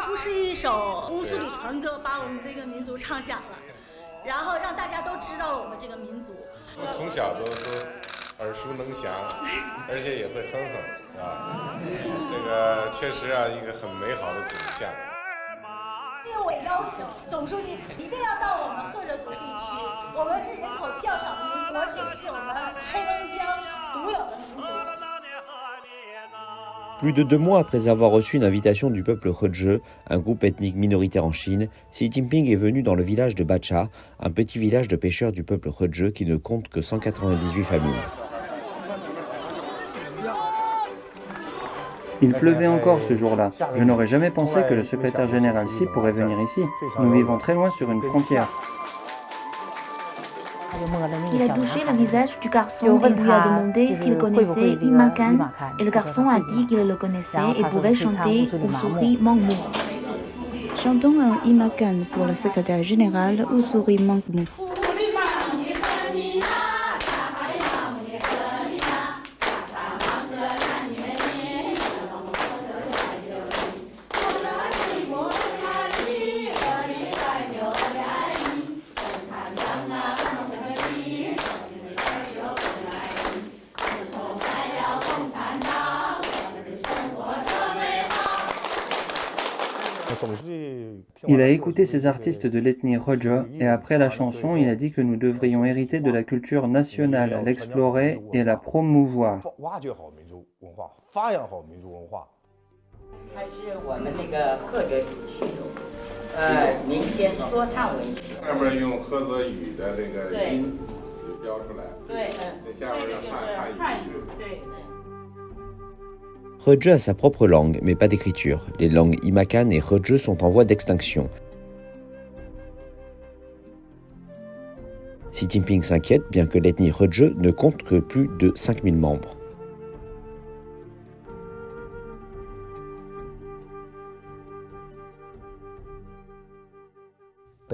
初是一首乌苏里船歌，把我们这个民族唱响了，然后让大家都知道了我们这个民族。我从小都耳熟能详，而且也会哼哼啊，这个确实啊一个很美好的景象。因为我要求总书记一定要到我们赫哲族地区，我们是人口较少的民族，而且是我们黑龙江独有的民族。Plus de 2 mois après avoir reçu une invitation du peuple He, un groupe ethnique minoritaire en Chine, Xi Jinping est venu dans le village de Bacha, un petit village de pêcheurs du peuple He qui ne compte que 198 familles. Il pleuvait encore ce jour-là. Je n'aurais jamais pensé que le secrétaire général Xi pourrait venir ici. Nous vivons très loin sur une frontière. Il a touché le visage du garçon et lui a demandé s'il connaissait Imakan, et le garçon a dit qu'il le connaissait et pouvait chanter Usuri Mangmu. Chantons un Imakan pour le secrétaire général Usuri Mangmu. Il a écouté ces artistes de l'ethnie He et après la chanson, il a dit que nous devrions hériter de la culture nationale, l'explorer et la promouvoir. He a sa propre langue, mais pas d'écriture. Les langues Imakan et He sont en voie d'extinction. Xi Jinping s'inquiète, bien que l'ethnie He ne compte que plus de 5000 membres.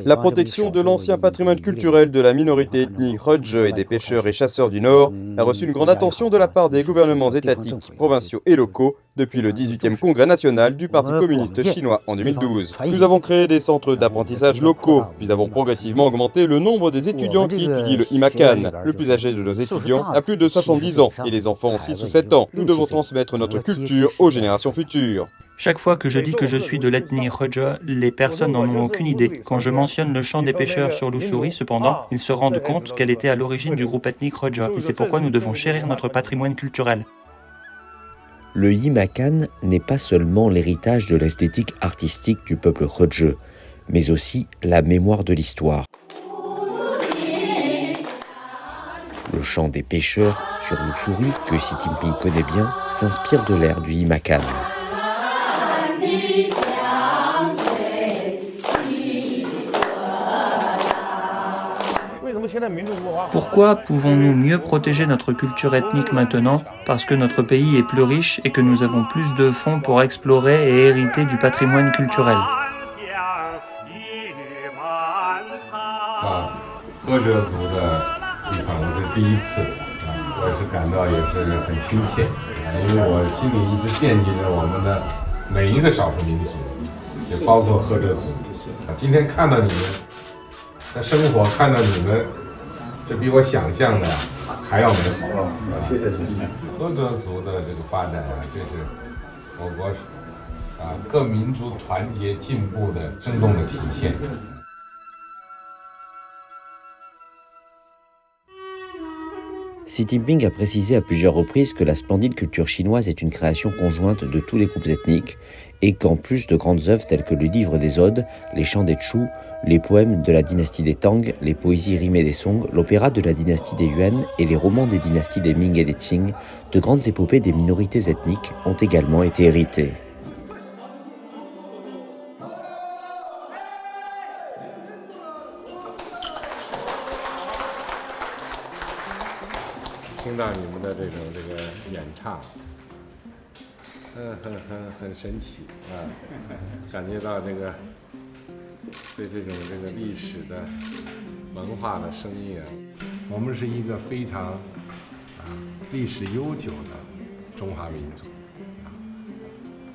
La protection de l'ancien patrimoine culturel de la minorité ethnique He et des pêcheurs et chasseurs du Nord a reçu une grande attention de la part des gouvernements étatiques, provinciaux et locaux depuis le 18e congrès national du Parti communiste chinois en 2012. Nous avons créé des centres d'apprentissage locaux, puis avons progressivement augmenté le nombre des étudiants qui étudient le Imakan. Le plus âgé de nos étudiants a plus de 70 ans et les enfants ont 6 ou 7 ans. Nous devons transmettre notre culture aux générations futures. Chaque fois que je dis que je suis de l'ethnie He, les personnes n'en ont aucune idée. Quand je mentionne le chant des pêcheurs sur l'Ussuri, cependant, ils se rendent compte qu'elle était à l'origine du groupe ethnique He, et c'est pourquoi nous devons chérir notre patrimoine culturel. Le Imakan n'est pas seulement l'héritage de l'esthétique artistique du peuple He, mais aussi la mémoire de l'histoire. Le chant des pêcheurs sur l'Ussuri, que Xi Jinping connaît bien, s'inspire de l'air du Imakan. Pourquoi pouvons-nous mieux protéger notre culture ethnique maintenant? Parce que notre pays est plus riche et que nous avons plus de fonds pour explorer et hériter du patrimoine culturel. 赫哲族的地方，我是第一次，我也是感到也是很亲切，因为我心里一直惦记着我们的每一个少数民族，也包括赫哲族。今天看到你们的生活，看到你们，这比我想象的还要美好。谢谢主席。赫哲族的这个发展啊，这是我国各民族团结进步的生动的体现。Xi Jinping a précisé à plusieurs reprises que la splendide culture chinoise est une création conjointe de tous les groupes ethniques et qu'en plus de grandes œuvres telles que le livre des Odes, les chants des Chu, les poèmes de la dynastie des Tang, les poésies rimées des Song, l'opéra de la dynastie des Yuan et les romans des dynasties des Ming et des Qing, de grandes épopées des minorités ethniques ont également été héritées.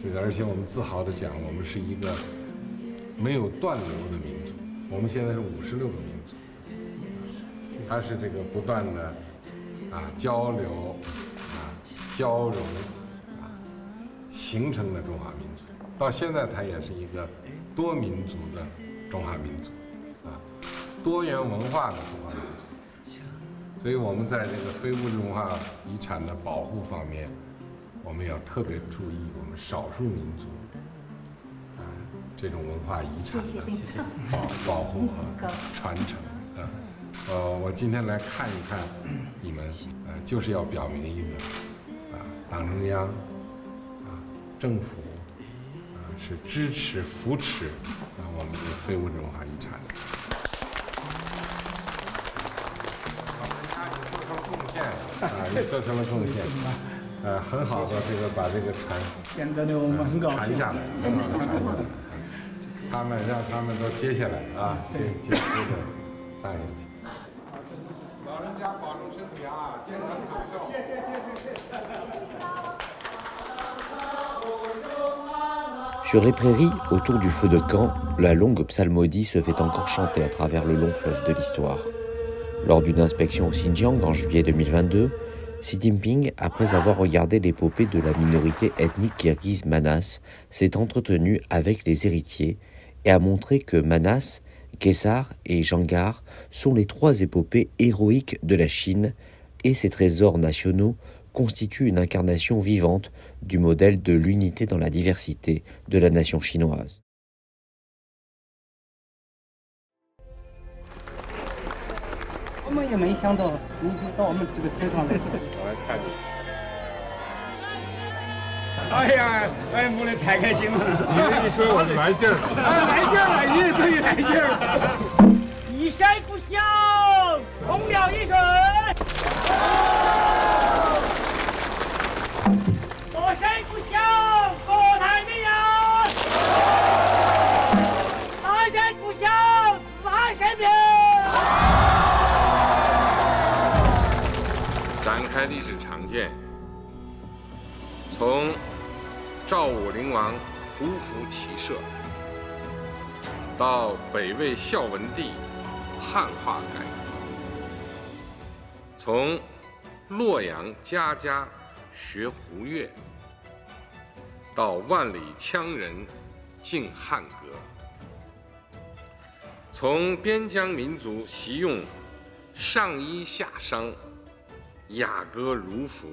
这个而且我们自豪地讲，我们是一个没有断流的民族。我们现在是56个民族，它是这个不断的交流交融形成的中华民族。到现在，它也是一个多民族的中华民族多元文化的中华民族。所以我们在这个非物质文化遗产的保护方面，我们要特别注意我们少数民族这种文化遗产的保护和传承我今天来看一看你们，就是要表明一个党中央政府是支持扶持我们的非物质文化遗产的。也做成了贡献，很好的这个把这个传下来，很好的传下来。让他们都接下来接着上下去。老人家保重身体健康长寿。谢谢。Sur les prairies, autour du feu de camp, la longue psalmodie se fait encore chanter à travers le long fleuve de l'histoire. Lors d'une inspection au Xinjiang en juillet 2022, Xi Jinping, après avoir regardé l'épopée de la minorité ethnique kirghize Manas, s'est entretenu avec les héritiers et a montré que Manas, Kesar et Jangar sont les 3 épopées héroïques de la Chine et ces trésors nationaux constituent une incarnation vivante du modèle de l'unité dans la diversité de la nation chinoise.展开历史长卷，从赵武灵王胡服骑射，到北魏孝文帝汉化改革，从洛阳家家学胡乐，到万里羌人敬汉歌，从边疆民族习用上衣下裳雅歌儒服，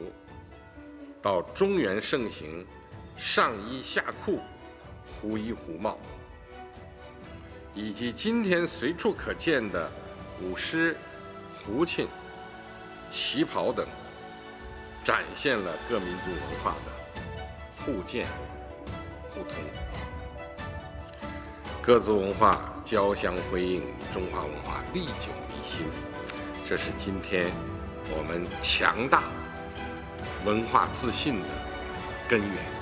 到中原盛行上衣下裤胡衣胡帽，以及今天随处可见的舞狮、胡琴、旗袍等，展现了各民族文化的互鉴互通，各自文化交相辉映，中华文化历久弥新，这是今天我们强大文化自信的根源。